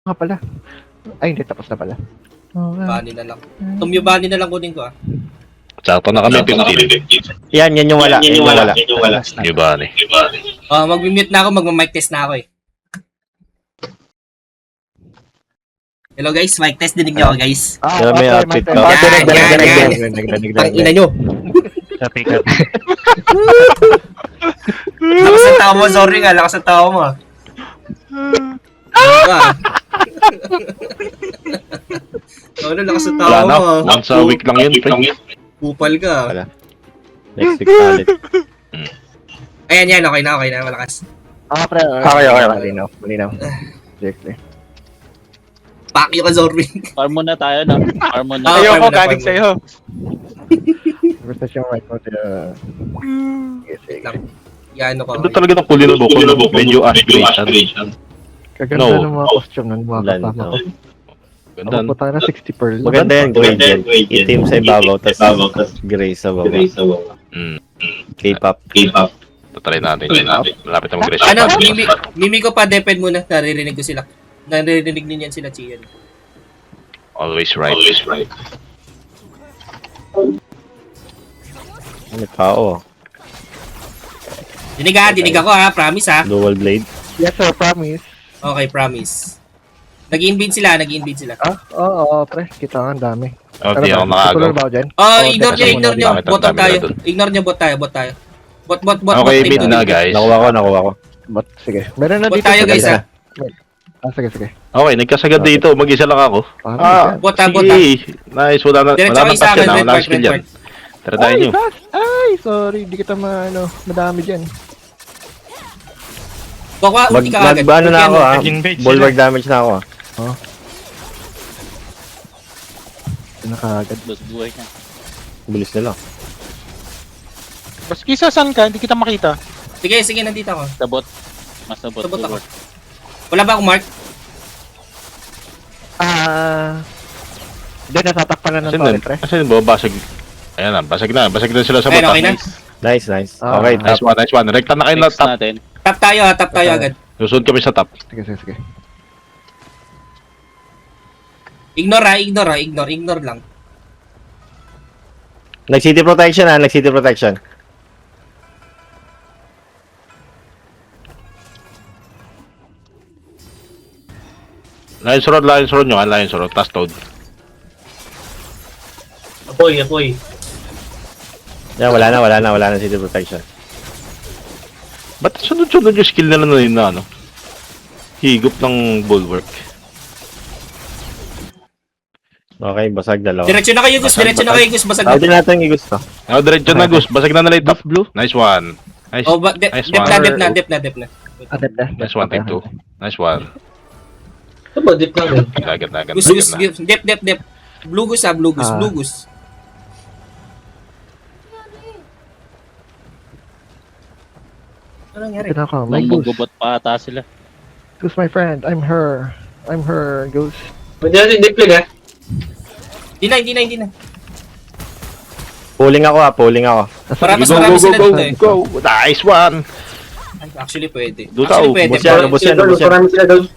Nga pala. Ay, hindi. Tapos na pala. Okay. Bani na lang. Tumyo bani na lang kunin ko ah. Sakto na kami, 15. Yan yung wala. Yan yung wala. Yung ba ni? Mag-mute na ako, mag-mic test na ako eh. Hello guys, mic test, dinig niyo ako guys. Yan may outfit ka. Ang ina nyo. Lakas ang tao mo, sorry nga, lakas ang tao mo ah. Ano, lakas ang tao Wala na, mo ah. once a week lang yun, pre. Kupal ka. Wala. Next week ulit. Ayan yan, okay na, malakas. Pre. Okay. Malinaw. Exactly. Pakyo ka, Zorwin. Farm muna tayo, no? Farm muna. Ayoko, galing sa'yo. Basta siyang right mo sila. Yan ako. Ano talaga ng kulay ng buko? Medyo ash green. Kaganda No. ng mga costume ng mga Land, kasama ko. Ganda. Ako po tayo na 60 pearl. Maganda yan, gradient. Itim sa ibabaw, tas gray sa baba. K-pop. Tatry natin yun. Malapit na mag-rest. Ano, mimi ko pa, depend muna. Naririnig ko sila. Naririnig din yan sila, Chian. Always right. May tao. Dinig ako ha, promise ha. Dual blade. Yes sir, promise. Okay, promise. Nag-invade sila. Oo, pre. Kita nga, ang dami. Oh, di ako nakagaw. Tuloy ba ako dyan? Ignore nyo. Bakit ang Bottom dami tayo. na dun? Ignore nyo, bot tayo. Bot. Okay, mid na guys. Nakuha ko. But, sige. Meron na Bot dito. tayo sa guys ganda. ha. Sige. Okay, nagkasagad dito. Mag-isa lang ako. Bot. Sige. Nice. Wala na Diretso kayo sa touch akin, yan. red Wala part, skill red yan. Tara tayo nyo. Ay, sorry. Di kita madami dyan. Baka ulti ka agad. Mag-ano na ako ha. Nag-invade sila. Bulwark damage na ako ha. Nakagad. Buhay ka. Bilis nila. Baski sa saan ka, hindi kita makita. Sige, nandito ako. Sabot. Masabot. Sabot ako. Wala ba akong mark? Hindi, natatakpan na ng Asan sorry, din? pre. Asan ba? Basag. Ayan na. Basag na sila sa Ayun, bata. okay na. Nice. Okay, Nice one. Rekta na kayo na Next top. natin. Tap tayo agad. Susunod kami sa top. Sige. Ignore lang. Nag-city protection ha. Nag-city protection. Lions Road nyo. Lions Road. Task Toad. Apoy. Yan, wala na city protection. Ba't sunod-sunod yung skill nila na yun na ano? Higop ng bulwark. Okay, basag dalawa. Diretso na kayo, Gus. Basag Tawag din natin yung gusto. Diretso na Gus. Basag na nalay top blue. Nice one. Nice. Oh, Nice dep one. na. Nice one. Take two. Nice one. Aba, dep na. Agad. Gus. Dep. Blue Gus. Blue Gus. Ano nangyari? Pinaka, my goose. Magugubot pa ata sila. Goose, my friend. I'm her, Goose. Hindi na. Pulling ako. Marami sila dito eh. Go. Nice one. Actually, pwede. Dutaw. Bus yan. Marami sila dito.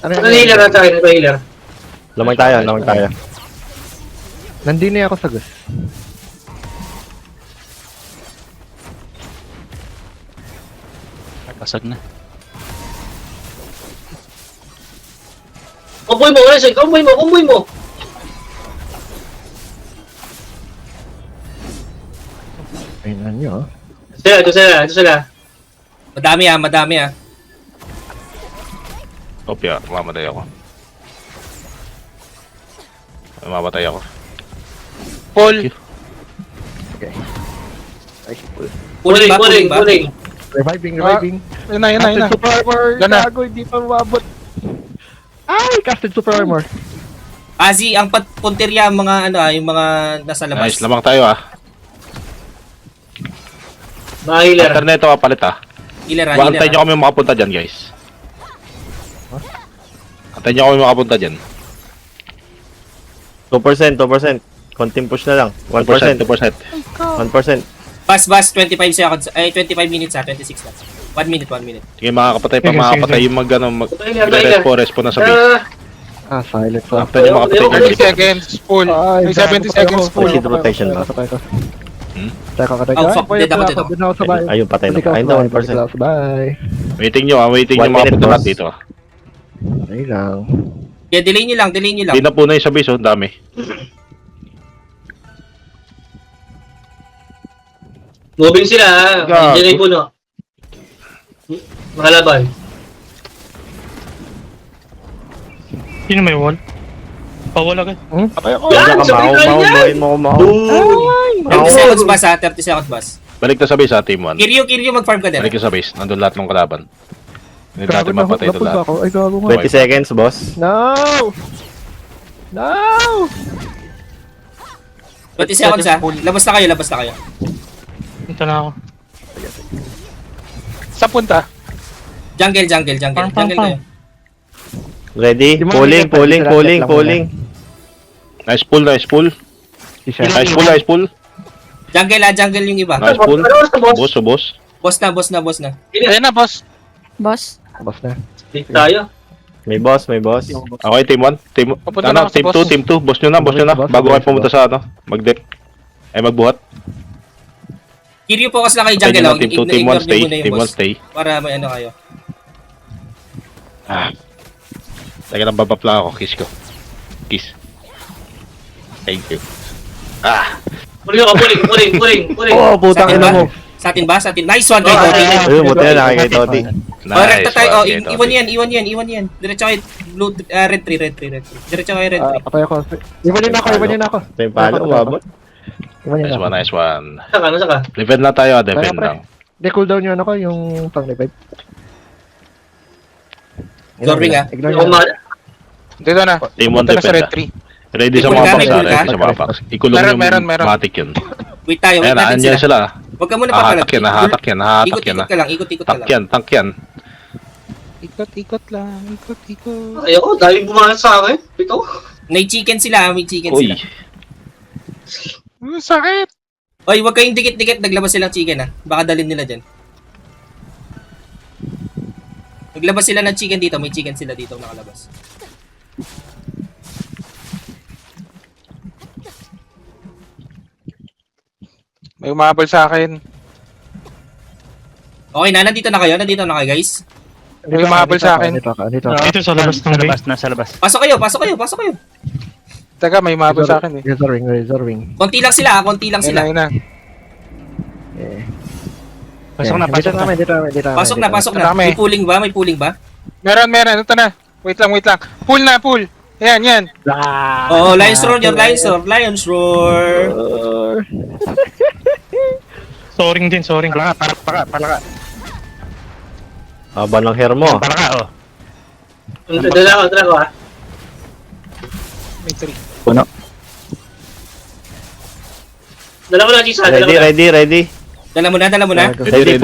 Ano healer? Lamang tayo. Nandini ako sa Goose. Basag na. Kumboy mo. Ayun nyo. Ito sila. Madami ah. Opya, mamatay ako. Paul, Pulling ba? Reviving. yun na. Casted super armor. Gana. Gago, hindi pa umabot. Ay, casted super armor. Azi, ang punteriya, yung mga nasa labas. Nice, lamang tayo ah. Healer. After neto kapalit ah. Healer. Antayin nyo kami makapunta dyan guys. Antayin nyo kami makapunta dyan. 2%. Konting push na lang. 1%. 2%. 1%. Bas, 25 seconds. Ay, 25 minutes 26 na. 1 minute, 1 minute. Sige, makakapatay pa, Sige, makakapatay sige. yung mag, ano, mag, Pahinga. respo na sa base. Ah, Silent pa. After nyo makapatay Ayoko, yung 30 respo. seconds, full. May 70 seconds, full. Shield rotation ba? Hmm? Teka, Oh, fuck, dead ako, dead ako. Doon ako sa bahay. Ayun, patay na. Balik ako Ayun sa na, bahay, balik 1%. ako sa bahay. Waiting nyo, waiting 1 nyo makapunta minute, lahat boss. dito. Ayun lang. Yeah, delay nyo lang, delay nyo lang. Hindi na po na yung sa base, oh, dami. Moving sila, ha? Gago. Hindi na yung puno. Makalaban. Sino may wall? Pawala ka. Patay ako. Yan, Diyan ka, sabi Mao, ko Mao, yan. buhayin mo ko, Mao. 30 seconds bus ha, 30 seconds bus. Balik na sa base, ha, team 1. Kiryu, mag-farm ka din. Balik na sa base, nandun lahat ng kalaban. Hindi Gago natin na mapatay ito napulba lahat. ako. Ay, gago nga. 20 seconds, boss. No! No! 20 seconds ha. Labas na kayo. Punta na ako. Sa punta. Jungle Pang. kayo. Ready? Di mo Pulling, nakikita, pulling, sila- pulling, sila- pulling. Nice pull, nice pull. Isa. Nice pull, nice pull. Jungle yung iba. Nice pull. Ano sa boss? Boss, boss. Boss na. Ayun na, boss. Boss? Tapos na. Dito tayo. May boss, may boss. Okay, team 1. Team, Papunta na ano, ako sa team boss. 2, team 2. Boss nyo na. Bago kayo pumunta sa ano, mag-dep. Ay, magbuhat. Kiryu, focus lang kayo Team jungle. 1, team 2, team 1, stay. Team 1, stay. Para may ano kayo. Ah. Teka lang, babap lang ako. Kiss ko. Kiss. Thank you. Ah. Puling. Oh, putang ina mo. Sa atin ba? Nice one kay Toti. Ayun, buti na nakikita ko. Oh, rekta tayo. Oh, one, iwan yan. Diretso kayo. Red 3. Diretso kayo red 3. Patay ako. Iwan niyo na ako. Ito yung palo, umabot. Iwan niyo Nice na one, ako. nice one. Saka. Defend na tayo, defend Kaya, pre. lang. Hindi, cooldown yun ako, yung pang-revive. Zorbing, ah. Ignore Ako nyo. ma... Dito na. Team 1, Punta na sa defend red na. 3. Ready sa Ikul mga ka, box, ikul ka. ready sa mga box. Ikulong Meron. yung matic yun. Wait tayo. Wait Ayan, natin andyan sila. sila. Huwag ka muna Hahatak yan, papalag. hahatak yan, hahatak yan. Ikot-ikot ka lang. Ikot-ikot ka Tank lang. yan, tank yan. Ikot lang. Ikot. Ayoko, dahil bumangat sa akin. Ito. May chicken sila. Uy, Sakit. Oy, huwag kayong dikit-dikit. Naglabas silang chicken ha. Baka dalhin nila dyan. Naglabas sila ng chicken dito. May chicken sila dito nakalabas. May umabol sa akin. Okay na, nandito na kayo guys. May umabol sa akin. Dito ako. Dito sa labas ng base. Nasa labas. Pasok kayo. Taga, may umabol sa akin eh. Razor wing. Konti lang sila. Ayun na. Eh. Pasok na. Dito namin. Pasok na. Marami. May pooling ba? Meron. Ito na. Wait lang. Pull. Yan. Oo, Lions Roar. Soaring din, soaring. Palaka. Haba ng hair mo. Palaka, oh. Dala ko, ha. May 3. Dala mo na, Chisa. Ready. Dala mo na. ready.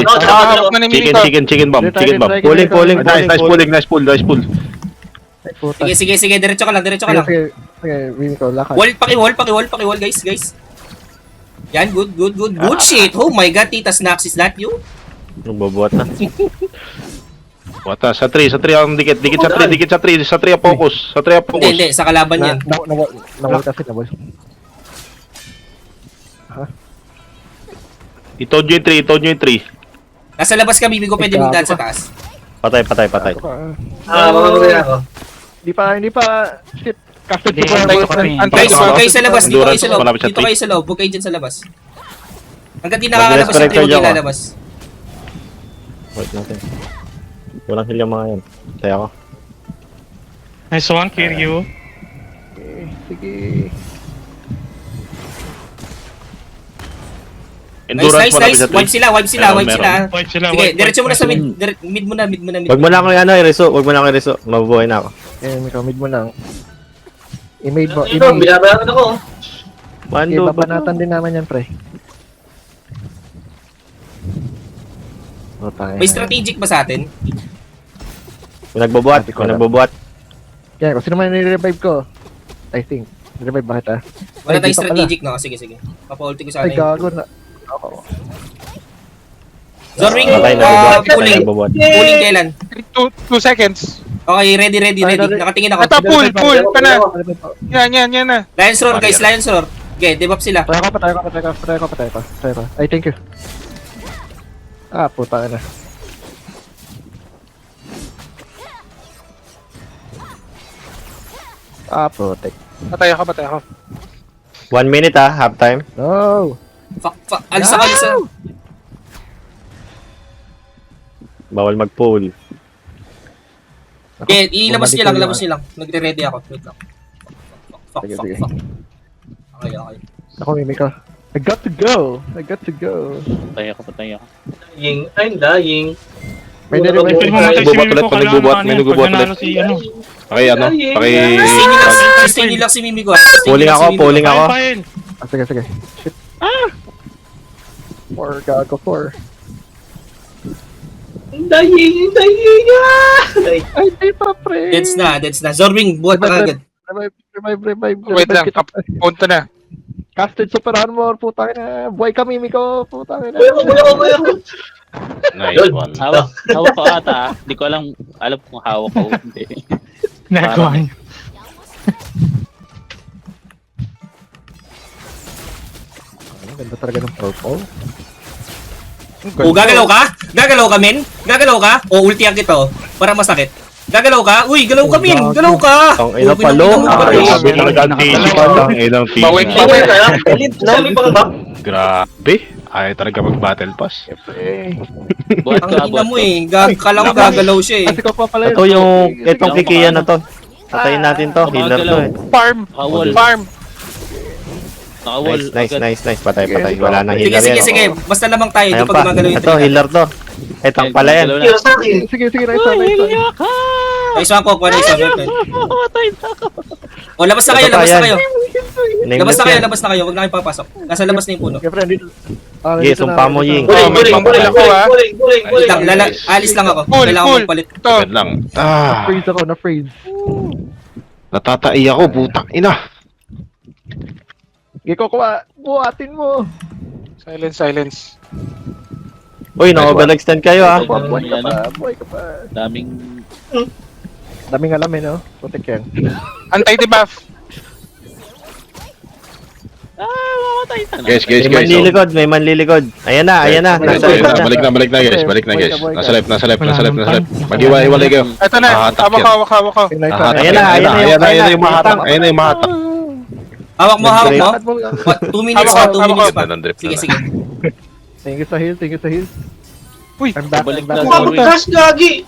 Hawak na ni Minito. Chicken bomb. Pulling. Nice pull. Ay, puta. Sige. Diretso ka lang. Sige, win ko. Lakad. Paki-wall, guys. Yan, good shit. Oh my god, Tita Snacks, is that you? Nagbabuhat na. Wata, sa 3 ang dikit sa 3 ang focus. Hindi, sa kalaban yan. Nawal kasi. Itold nyo yung 3. Nasa labas kami, Bigo, pwede mong daan sa taas. Patay. Mga magagaya ako. Hindi pa. Shit. Casted Hindi, super. Antay Guys, ko. huwag kayo sa labas, dito kayo Endurance, sa loob. malapit sa Dito tree. kayo sa loob, huwag kayo dyan sa labas. Hanggang di nakakalabas sa Mag-resurrect tree, huwag kayo ako. lalabas. Wait natin. Walang heal yung mga yan. Tayo ako. Nice one, Kiryu. Sige. Endurance malapit sa 3. Wipe sila. Meron. Wipe sila, Sige, wipe, diretso mo na wipe. sa mid. Mid mo na. Wag mo na akong i-reso. Mabubuhay na ako. Ikaw, mid mo lang. I-made mo. Ito, binabayaran ako. Mando ba? Ibabanatan din naman yan, pre. May strategic ba sa atin? May nagbubuhat. Yan, kung sino man nire-revive ko. I think. Revive ba kita? Wala Ay, tayong dito pala. strategic, no? Sige. Papa-ulti ko sana Ay, gago na. Ako. Zoring, Patay na pulling. nagbubuhat. Pulling kailan? 2 seconds. Okay, ready. Nakatingin ako. Ito, pull ka na. Yan na. Lions roar, guys, Lions roar. Okay, debuff sila. Patay ko. Ay, thank you. Puta na. Protect. Patay ako. 1 minute half time. No! Fuck. Alisa. Bawal mag-pull. Okay, ilabas niyo lang. Nagre-ready ako. Wait lang. Fuck. Sige. Okay. Ako, mimik ka. I got to go. Patay ako. I'm dying. May Pwede nire-revive. mo matay si Nagbubuhat Mimiko, ulit, kailangan nagbubuhat, ano may yan, nagbubuhat pag nanalo si ano. Stay lang si Mimiko. Pulling ako. File. Sige. Shit. 4, gago 4. I'm dying. Ay, di pa, pre. Deads na. Zorbing, buhat na agad. Revive. Wait lang, punto na. Casted Super Armor, putang ina. Buhay ka, Mimiko, putang ina. Buhay ako. Nice one. Hawak ko ata. Hindi ko alam kung hawak ko. Hindi. Nagawa niya. Ang ganda talaga ng purple. O, gagalaw ka, men? Gagalaw ka? O, ultihan kita, para masakit. Gagalaw ka? Uy, galaw ka, men! Galaw ka! Ang ina palo. Grabe talaga ang team. Ang ilang team. Bawin na. pa. Buhay ka lang. Sabi pa ka ba? Grabe. Ayaw talaga mag-battle pass. Buhat Ang ka, ina buhat mo ka. kala ko gagalaw siya eh. Kasi ko pa pala Ito yung itong kikiya na to. Patayin natin to. Healer to eh. Farm. Nakawall. Nice. Patay. Wala nang healer yan. Sige. Basta lamang tayo, hindi Ayan pa pa. gumagalaw yung Ito, healer to. Itong pala yan. Kira sa akin. Sige, nice one. Nice one, Kok. Nice one. O, labas na kayo. Nameless yan. Labas na kayo. Huwag na kayo papasok. Nasa labas na yung puno. Okay, friend, dito. Yes, sumpa mo, Ying. Buling ako ha. Wait lang, alis lang ako. Pull. Kailangan ko magpalit. Ito. Yan lang. Freeze ako, na-freeze. Natatai ako, putang ina. Giko ko, buhatin mo. Silence. Uy, naka-overextend kayo ha. Buhay ka pa. Daming alam eh, no? Putik yan. Anti-debuff. Guys. May manlilikod. Ayan na. Nasa Balik na guys. Nasa left. Mag-iwa-iwalay kayo. Ito na. Hawak ko. Nice one. Ayan na yung mahatak. Hawak mo. Hawak mo. 2 minutes pa, 2 minutes pa. Hawak ko. Sige. Thank you sa heal. Uy. I'm back. Balik I'm na. back. Crash gagi.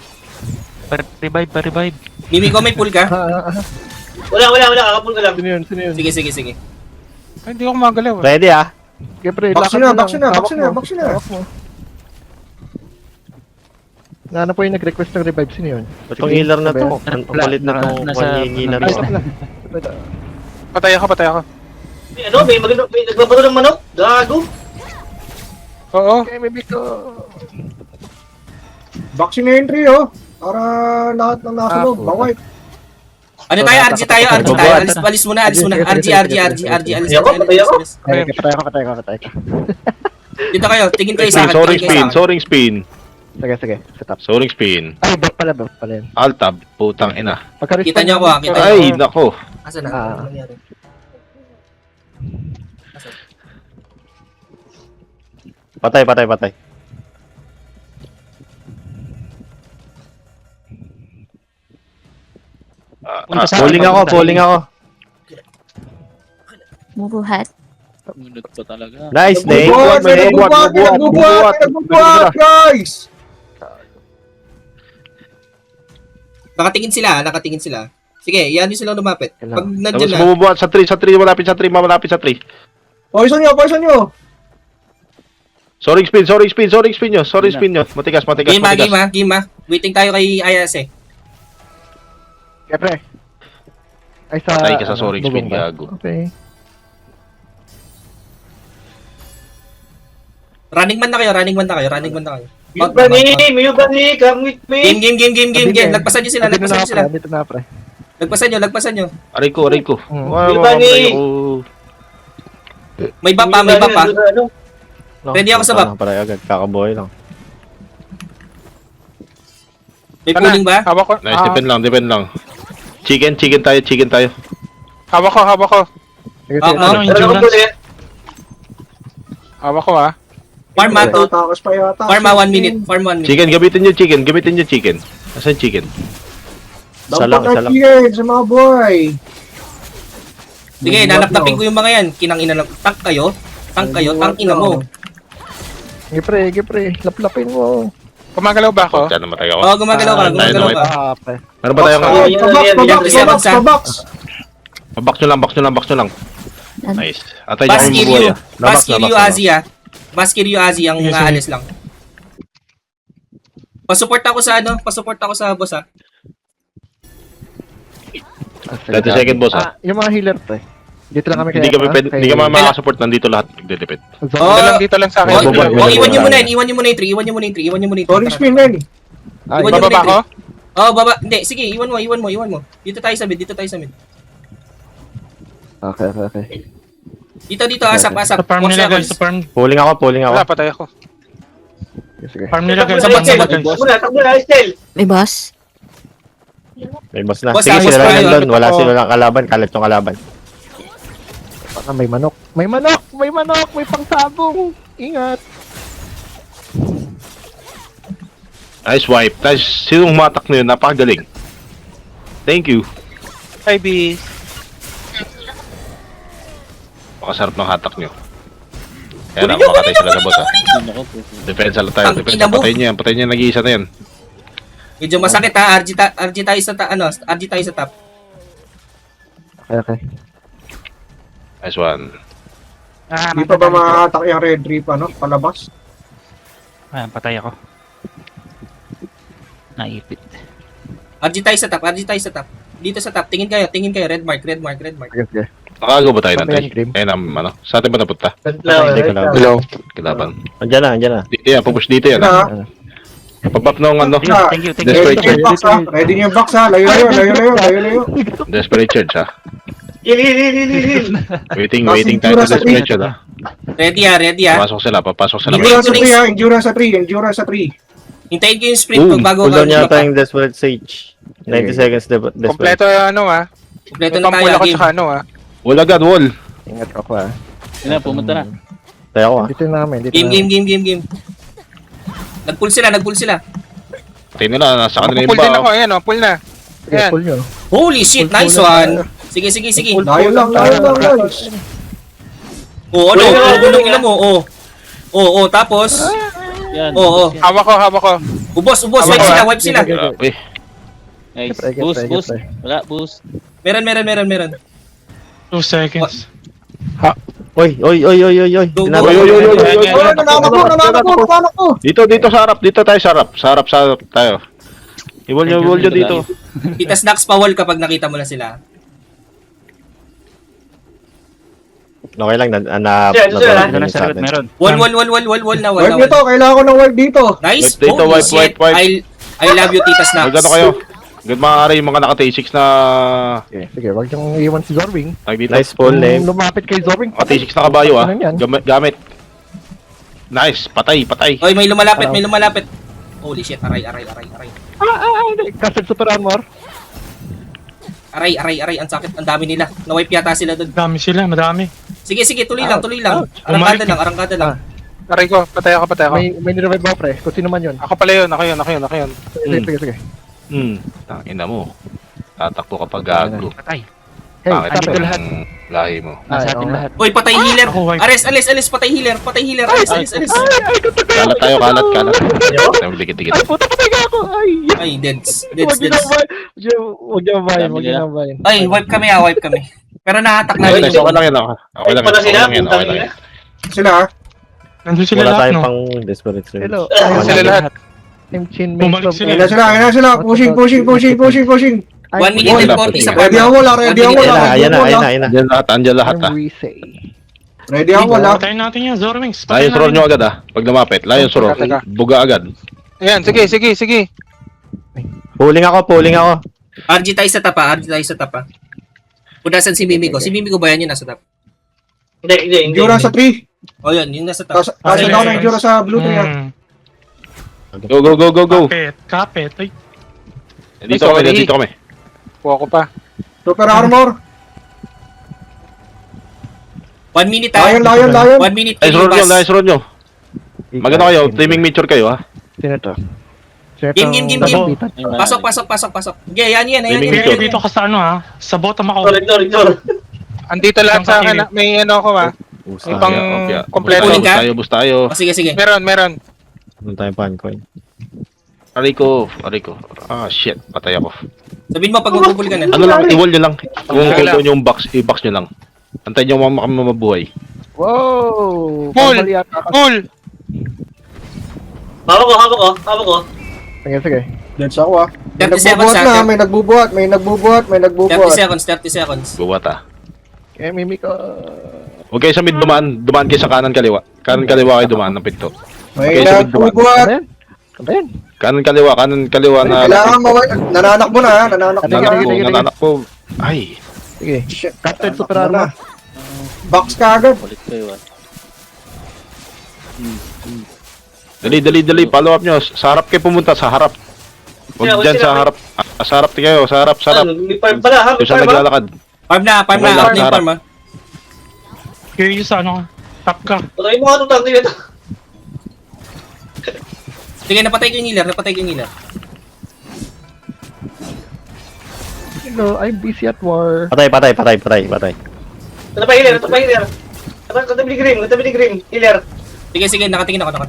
Revive. Mimiko, may pull ka? Wala. Kakapul ka lang. Sino yun? Sige. Ay, hindi ako magalaw. Ready ha. Okay, pre, Back lakad na, mo back lang. na, Hawak back na, mo. back na. Hawak mo. Ano po yung nag-request ng revive? Sino yun? Itong healer na to. Ang palit na to. Manhingi na Ay, to. wala. Patay ako. May nagbabato ng manok. Gago. Oo. Okay, may biko. Vaccine entry para lahat ng nasa loob, baway. Ano tayo? RG tayo. Alis muna. RG. Alis. Patay ka. Dito kayo. Tingin kayo sa akin. Soaring spin. Sige. Set up. Soaring spin. Ay, back pala yan. Alt-tab, putang ina. Pagka-respawn Kita niyo ako, kita niyo. Ay, nako. Asan na? Ano nangyari? Patay. Pulling ako. Bubuhat. Munod pa talaga. Nice, Nate. Nagbubuhat, guys! Nakatingin sila. Sige, yan yung silang lumapit. Pag nandyan Tapos na, bumubuhat sa 3, malapit sa 3. Poison nyo! Soaring spin nyo. Matigas. game ha. Waiting tayo kay Ayase. Okay, pre. Ay, sa... Patay ka sa soaring spin, bubong ba? gago. Okay. Running man na kayo. Miyugani, come with me. Game. Lagpasan nyo sila. Dito na, pre. Lagpasan nyo. Aray ko. May bapa. Ready ako sa bap. Patay agad. Kakaboy lang. May Ano? pooling ba? Hawak ko. Nice, depend lang. Chicken tayo. Hawak ko. Sige, Ah, sige. ah. Ano, Pero kung endurance? puli, Hawak ko ah. Farm May to. tatakas pa yata. Farm 1 minute. Farm 1 minute. Chicken, gamitin nyo chicken. Asan chicken? Salang, Dapat salang. na sa mga boy. Sige, nanapnapin ko yung mga yan. Kinang ina lang. Tank kayo, tank ina mo. Sige, pre. Laplapin mo. Gumagalaw ba ako? Diyan namatay ako. Oh, gumagalaw ka, gumagalaw ka. Ah, pre. Meron ba tayong Yan, yan, Pabox. Box nyo lang. Nice. Atay nyo Bas kami Kiryu. mabuhay. Bas Kiryu Asia. Bas Kiryu Asia ang Yes, sir. aalis lang. Pasupport ako sa boss ah. 30 second boss Ah, ha. yung mga healer, pre. Dito lang kami Hindi kami ah, pwede, hindi kami makakasupport, nandito lahat nagdedepend. Oh, Dito lang sa Oh, akin. baba, oh, iwan nyo baba. muna yung 3, iwan nyo muna yung 3. Sorry, spin men. Iwan nyo Bababa muna ko? yung 3. Oh, baba. Hindi, sige, iwan mo. Dito tayo sa mid. Okay. Dito, asap. Sa farm nila guys, sa farm. Pulling ako. Wala, patay ako. Sige. Farm nila guys, Sabag, farm nila sabag. guys. takbo na, Estel. May boss? May boss na. Boss, Sige, boss sila tayo. lang doon. Wala sila lang kalaban. Kalat yung kalaban. Baka may manok. May pangsabong. Ingat. Nice wipe. Nice. Sinong matak na yun? Napakagaling. Thank you. Hi, B. Makasarap ng hatak nyo. Kaya na, makatay sila sa boss ha. Defense lang tayo. Ang Defense. ina mo. Patayin nyo yan. Patayin nyo yung nag-iisa na yan. Medyo masakit ha, RG tayo sa top. Okay. Nice one. Di pa ba makakatak yung red reap, palabas? Ayan, patay ako. Naipit. RG tayo sa top. Dito sa top, tingin kayo, red mark. Sige. Nakagawa ba tayo Ano natin? yan, Grim? Ayun sa atin ba napunta? Hindi ko lang. Hello. Kilaban. Andyan na. Yan, pupush dito yan. Na, Pabap ng ano. Thank you. Desperate ready charge. Ready niyo yung box ha. Layo. Desperate charge ha. Hil. Waiting Kasi tayo tura sa sa desperate charge ha. Ready ha. Papasok sila. Endurance sa 3. Hintayin ko yung sprint Boom. bago Cooldown ka. yata yung Desperate Sage. 90 seconds Desperate. Kompleto ah. Kompleto May na tayo, pampula ko game. tsaka ah. Wall agad, wall. Ingat ako ah. Yun na, pumunta na. Tayo ako Dito na namin. Game. Nag-pull sila. Tayo nila, nasa kanila yung Pull din ba. ako. Ayan pull na. Ayan. Pull nyo. Holy shit, nice one. Sige. Layo lang guys. Oh, ano ina mo, oh, tapos, Yan. oh. Hawak ko. Ubos, wipe sila. Grabe. Nice. Siyempre, Boost. siyempre. Wala, boost. Meron. 2 seconds. Oy. Go. Nananak ko. Dito sa harap, dito tayo sa harap. Sa harap tayo. Iwall nyo dito. Kita snacks pa wall kapag nakita mo na sila. Okay lang. Sir, Ito na sa meron. Wall na. Wipe nyo to. Kailangan ko ng wipe dito. Nice. Wipe dito, Holy wipe, shit. wipe. I love you, Tita Snacks. Magano kayo? Good maaari yung mga naka-T6 na Sige, wag niyong iwan si Zorwing. tag dito. Nice full name. Lumapit kay Zorwing. Naka-T6 na kabayo ah. Ano yan? Gamit. Nice, patay. Oy, may lumalapit. Holy shit, aray. Castle Super Armor. Aray, ang sakit, ang dami nila. Na-wipe yata sila doon. Madami. Sige, tuloy lang. Bumalik. Arangkada lang. Aray ko. Patay ako. May nirevive ako pre. Kung sino man yun. Ako pala yun. Ako yun. Sige. Tangina mo. Tatakbo ka pag gago. Patay. Hey, Pangit stop ka it. ng lahi mo. Nasa Ay, atin oo. lahat. Oy, patay healer. Ako, wipe. Alis, patay healer. Alis. Kalat tayo, kalat. Tayo dikit-dikit. Ay, puta patay ka ako. Ay, deads. Huwag niyo bayan. Ay, wipe kami. Pero nahatak na Nice, okay lang yan. Okay lang Pala sila, yan. putang Okay lang ina. yan. Sila ha. Nandun sila Wala lahat, tayong no? pang Desperate Sage. Hello. Sila lahat. Team Chin Bumalik sila. Ayan na sila. Pushing. 1 minute and 40 sa Ready farm. ako wala. Ayan na. Andyan lahat ah. Ready ako wala. Patayin natin yan, Zorwings. Lions roar nyo agad ah. Pag lumapit, Lions roar. Teka. Buga agad. Ayan, sige. Pulling ako. RG tayo sa tapa. Kung nasan si Mimiko. Si Mimiko ba yan yun nasa top? Hindi. Endurance sa 3. O yun nasa top. Kasi daw na endurance sa blue 3 ha. Hmm. Go. Kapit. Ay, Dito kami, sorry. dito kami. Kuha ko pa. Super armor. 1 minute ha. Lion. 1 minute. Nice roll nyo, Ilibas. nice roll nyo. Maganda kayo, teaming mature kayo ha. Sino to? Sino Game. tong- Pasok. Okay, yan. Dito, dito ka sa ano ha? Sa bottom ako. Ignore. Andito lahat sa akin. May ano ako ha. May pang kompleto. Kuling ka? Bus tayo. Oh, sige. Meron. Ano tayong pan coin? Aray ko. Ah, shit. Patay ako. Sabihin mo pag magpupul ka na. Ano lang, i-wall nyo lang. Kung Okay lang. hold yung box, i-box nyo lang. Antayin nyo kami mabuhay. Wow! Pull! Kamali yata ako. Pull! Hawak ko. Sige. Dance ako ah. 30 seconds May nagbubuhat ha. may nagbubuhat. 30 seconds. Buwat ah. Kaya mimik ko. Huwag kayo sa mid dumaan kayo sa kanan kaliwa. Kanan kaliwa kayo dumaan ng pinto. May Okay, sabi ko, nagbubuhat. Kantayan. Kanan kaliwa na. Kailangan nananakbo na ha. Nananakbo. Nanakbo. Ay. Sige. Shit. Captain Super Ano na? Armor. Box ka agad. Ulit ko yun. Dali. Follow up nyo. Sa harap kayo pumunta. Sa harap. Huwag dyan sa harap. Sa harap kayo. Sa harap. May farm pala ha. Kung saan naglalakad. Farm na. Okay, Out na yung sarap. farm ha. Curious sa ano, top ka. Patayin mo ka itong dito. Sige, napatay ko yung healer. Hello, I'm busy at war. Patay. Ito pa healer. Katabi ni Grim. Healer. Sige, nakatingin ako.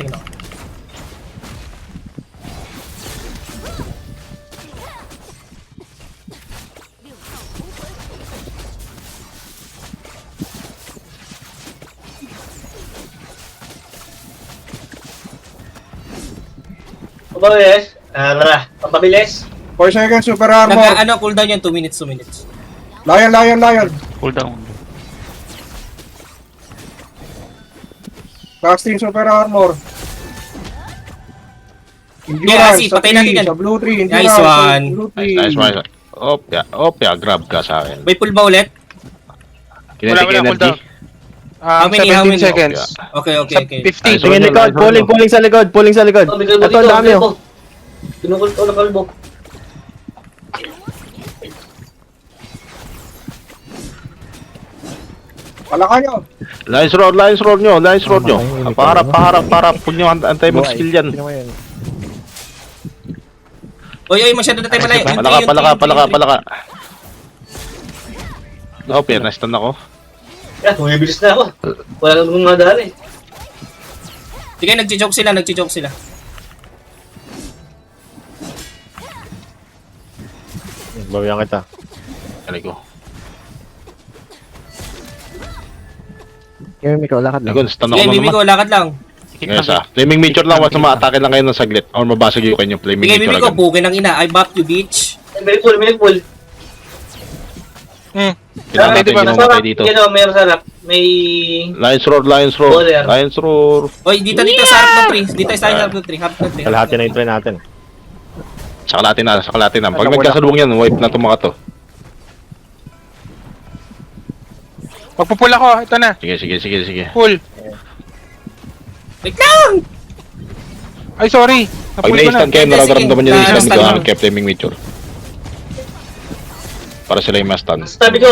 Pabilis. Pabilis. 4 seconds super armor. Cooldown yan 2 minutes. Lion. Cool down. Casting super armor. Asi, patay natin yan. Sa blue 3. Nice one. Nice one. Opya. Grab ka sa akin. May pull ba ulit? Kinetic Wala, energy. cooldown. How many? 17 seconds. Okay. Nice Tingin one, likod, nice one. pulling sa likod. Ito, ang dami oh. Kinukulto ng kalbo. Palaka nyo. Lines roll nyo. Paharap. Huwag nyo antay mag-skill yan. Sino mo yan? Oy, masyado na tayo malayo. Palaka. Opya, na-stun ako. Yan, bumibilis na ako. Wala nang mga daan eh. Sige, nagjo-joke sila. Bawian kita. Aray ko. Kaya mimik ko, lakad lang. Nagun, stun ako Sige, na Mimi naman. ko, lakad lang. Yes ah. Flaming Major lang, once na ma-atake lang kayo ng saglit. Or mabasag yung kanyo, Flaming Sige, Major Mimi ko, agad. bugin ng ina. I bop you, bitch. May pull. Kailangan Pwede natin ba? ginamatay dito. Yan o, meron sa harap. May... Lions roar. Border. Lions roar. Oy, dito sa harap ng tree. Dito sa harap ng tree. Kalahati na yung try natin. Sa kalatin na. Pag nagkasalubong yan, wipe na tumakas to. Magpupul ako. Ito na. Sige. Pull. Wait lang! Ay, sorry. Pag Napull ko na. na-instant kayo, Sige, nararamdaman nyo na sige. instant nyo kaya Flaming Major. Para sila yung ma-stun. Sabi ko,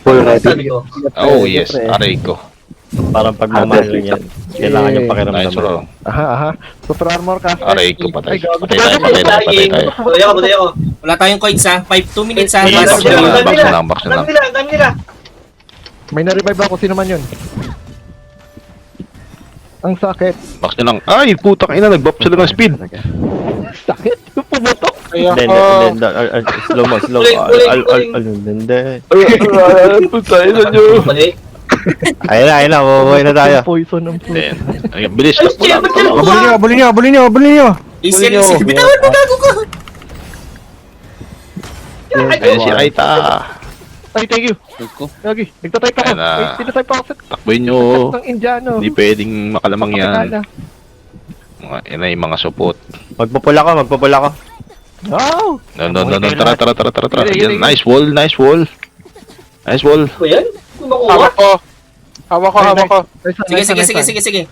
Full ready. sabi ko. Oh yes, aray ko. Parang pagmamahal lang yan. Kailangan yung Lions pakiramdam roar. mo. Aha. Super Armor ka. Aray ko, patay. Ay, gago. Patay tayo. Patay ako. Wala tayong coins ha. 2 minutes ha. Ay, Box Last na round. lang, box na lang. Ang dami nila. May na-revive ako. Sino man yun? Ang sakit. Box na lang. Ay, putang ina, nag-buff sila ng speed. Sakit. Pumutok. Ay, Hindi, ako. slow mo. Hindi. Putay na nyo. Mali. Ayun na, mabuhay na tayo. Poison ng food. Then, ay, bilis. Ay, shit, ba't ganun? Abulin nyo. Easy. Bitawan mo, gago ko. Ayan si Aita. Ay, thank you. Gagi. Nagtatype ako. Ayun na. Wait, tinatype ako sa Takbuhin nyo. ng Indiano. Hindi pwedeng makalamang yan. Kapitana. Yan ay mga support. Magpupul ako. Wow. No. Tara. Sige. Yan, nice wall. Ko yan? Kung makuha? Hawak ko. Nice one. Sige.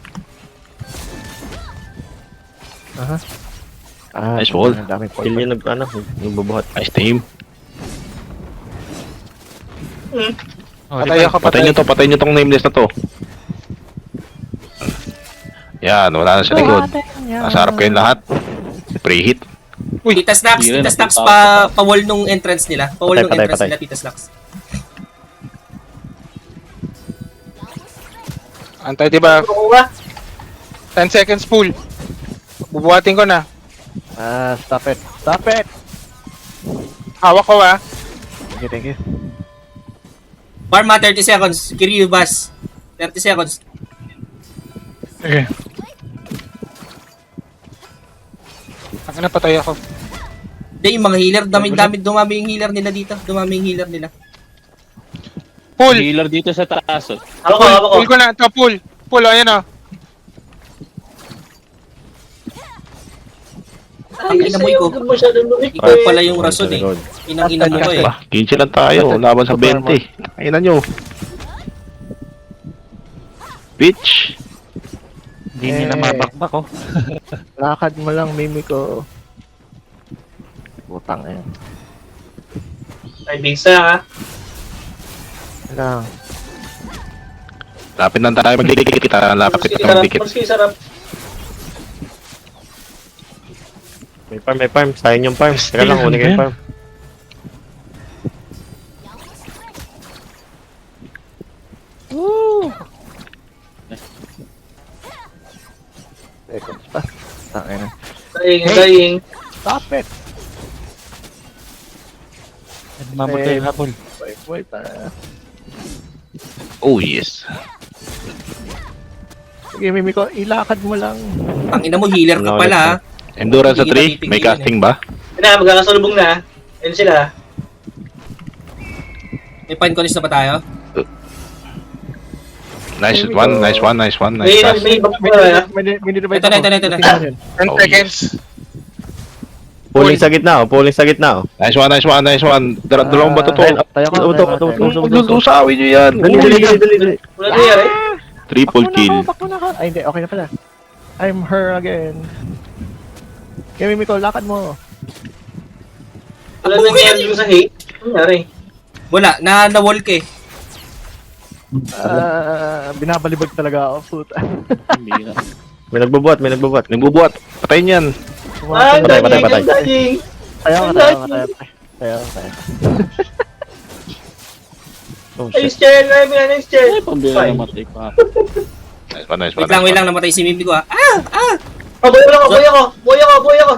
Aha. Nice wall. Ang daming Kill point. yung nagbabuhat. Nice team. Patay ako, Patay nyo tong nameless na to. Yan, wala na sa likod. Nasa harap kayong lahat. Pre-hit. Tita Snacks, Hindi rin Tita Snacks, napapasok. pa-wall nung entrance nila. Pa-wall nung Patay, entrance patay. nila, Tita Snacks. Antay, diba? Ako ba? 10 seconds pool. Bubuhatin ko na. Stop it. Stop it! Hawak ko Thank you. Farm 30 seconds. Kiryu, Bas. 30 seconds. Sige. Ang napatay ako. Hindi, yung mga healer. Dumami yung healer nila dito. Dumami yung healer nila. Pool! Healer dito sa taas. Oh. Hawak ko. Pool ko na. Ito, pool. Pool, ayan o. Ang inamoy ko. Huwag masyadong lumit. Ikaw pala yung rason eh. Inang-ina mo ko eh. 15 lang tayo. Laban sa 20. Ayun nyo. Bitch. Hindi nila mabakbak oh. Lakad mo lang, Mimi ko. Butang eh. Ay, bisa ha. Lang. Lapit lang tayo magdikit. Lapit Maski na sarap. magdikit. Maski sarap. May farm. Sayang yung farm. Teka lang, kunin ko yung farm. Seconds pa. Tangin na. Dying. Stop it! Mamatay na po. Boy pa. Oh yes. Sige, Mimi ko, ilakad mo lang. Ang ina mo, healer ka pala ha. Endurance sa Hindi 3. kita May titigilin casting ba? Yun na, magkakasalubong na. Ayun sila. May pine conis na ba tayo? Nice one. Nice May pass. may back pa ha. May revive Ito na, ako. ito na. Tingnan yun. 10 Oh, seconds. Pulling sa gitna. Pulling sa gitna. Nice one. Dalawang ba to? Tayo ko. Lusawin nyo yan. Dali. Wala nangyari. Triple kill. Ay, hindi. Okay na pala. I'm her again. Kaya Mimi ko, lakad mo. Wala nangyari yung sa hate. Ano nangyari? Wala, na-wall ka eh. Binabalibag talaga ako. Puta. Hindi na. May nagbabuhat. Nagbubuhat. Patayin yan. Ah, Patay. dying. Tayo. Oh Ay, shit. Chen. Ay, Chen. Ay, pambira na matay pa. Nice one. Wait lang, namatay si Mimi ko ha. Oh, boy ako.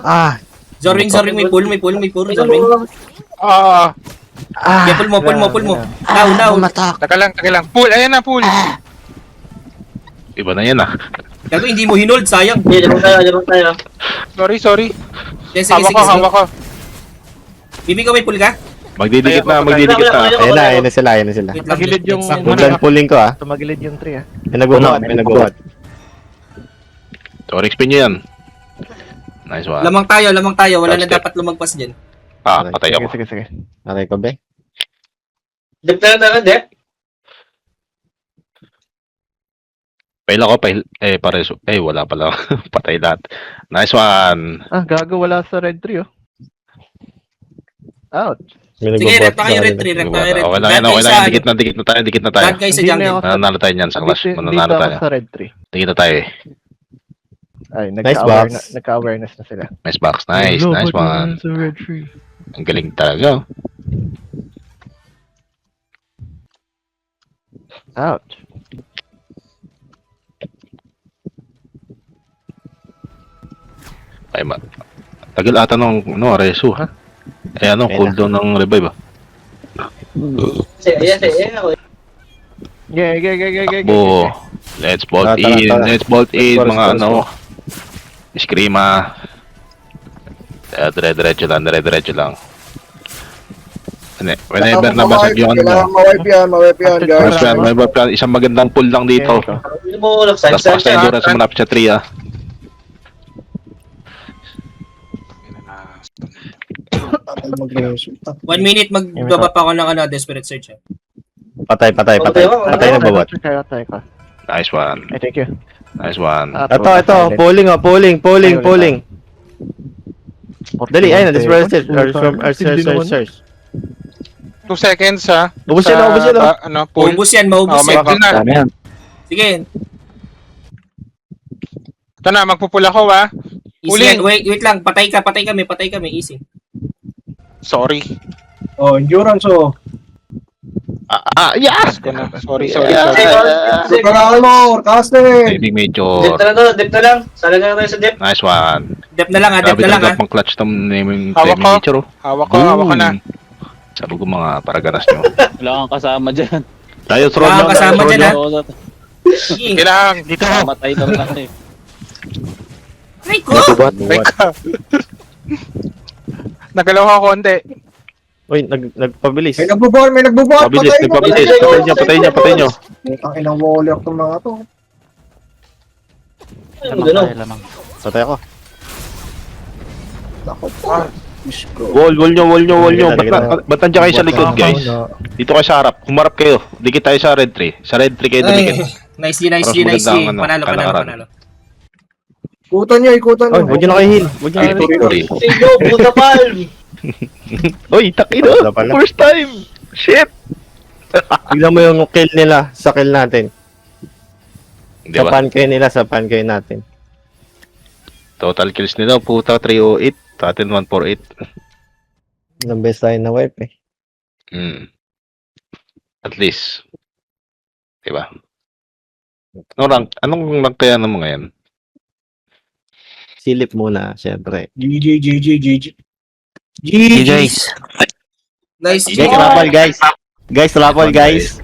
Zorwing, may pull. Zorwing. Ah, Yeah, pull mo. Now. teka lang. Pool, ayan na, pool. Iba na yan ah. Gago, hindi mo hinold, sayang. Hindi, labang tayo. Sorry. Sige. Hawak ko. Mimi ko, may pull ka? Magdidikit na. Ayan na sila. Wait lang. Magilid yung... Buglan pulling ko ah. Tumagilid yung 3 ah. May nagbabuhat. Sorry, spin nyo yan. Nice one. Lamang tayo. Wala na Step. dapat lumagpas dyan. Patay ako. Sige. Okay ko ba? Dep na lang, Dep. Pail ako. Pares. Wala pala. Patay lahat. Nice one. Gago, wala sa red 3 oh. Out. May Sige, nagbabuhat. rep tayo red 3. Okay lang yan. Dikit na tayo. Bad guy sa jungle. Mananalo tayo niyan sa clash. Mananalo tayo. Sa red 3. Dikit na tayo eh. Ay, Nice box. nagka-awareness na sila. Nice box. Nice one. Sa red 3. Ang galing talaga. Out. Tagal ata nung Resu ha? Cooldown ng revive ah. Sige, ako. Yeah. Takbo. Let's bolt in. Tara. Let's bolt in Score, mga score. Screama. Dire-diretso lang. Whenever nabasag yung Kailangan ma-wipe yan, guys. isang magandang pull lang dito. Hindi mo laksan. Tapos basta endurance mo malapit sa 3 ah. Mag-resulta. 1 minute, magbaba pa ako ng Desperate Search. Patay. Patay nagbabuhat. Patay ka. Nice one. Ay, thank you. Nice one. Ito. Pulling. Dali, ayun, disperse it. Hindi naman. Search. 2 seconds ha. Ubus yan, ubus yan. Pool. Maubos yan, maubos Oh, may yan. pool na. Dami yan. Sige, Ito na, magpupula ko ha. easy Uling. yan. Wait lang, patay kami, easy. Sorry. Oh, endurance oh. Yes! Ko na. Sorry. Pagkakaan mo, orkaste. Saving Dip Major. na lang to, dip na lang. Sana na tayo sa dip. Nice one. Dep na lang ha. Grabe talaga pang clutch ng naming Hawak ko. Major. Hawak ko na. Sabi ko mga paraganas nyo. Wala kang kasama dyan. Tayo, throw Wala nyo. kang kasama dyan, ha? Oo, Sige, Kailangan. Dito. Matay ka lang eh. try ko. Break ka. Nagalaw ako konti. Uy, nagpabilis. May nagbubuhat, Pabilis, nagpabilis. Patay nyo. Ang inang warlock tong mga to. Ano gano'n? Patay ako. Nako po. Wall nyo. Kita. Ba't nandiyan kayo sa likod, guys? Dito kayo sa harap. Humarap kayo. Dikit tayo sa red tree. Sa red tree kayo Ay, dumikit. nicely. Mas maganda ang ano, Panalo. kalakaran. Ikutan nyo. Uy, huwag nyo na kayo heal. Huwag nyo na kayo heal. Victory. Sige, puta palm. Oy, takino. Wala pala. First time. Shit. Tignan mo yung kill nila sa kill natin. Di Sa ba? pancake nila, sa pancake natin. Total kills nila. Puta, 308. Sa atin, 148. Ilang best tayo na wipe eh. At least. Diba? Anong rank kaya ng mga yan? Silip muna, syempre. GG. Nice. Guys, rapol guys. Guys, rapol guys.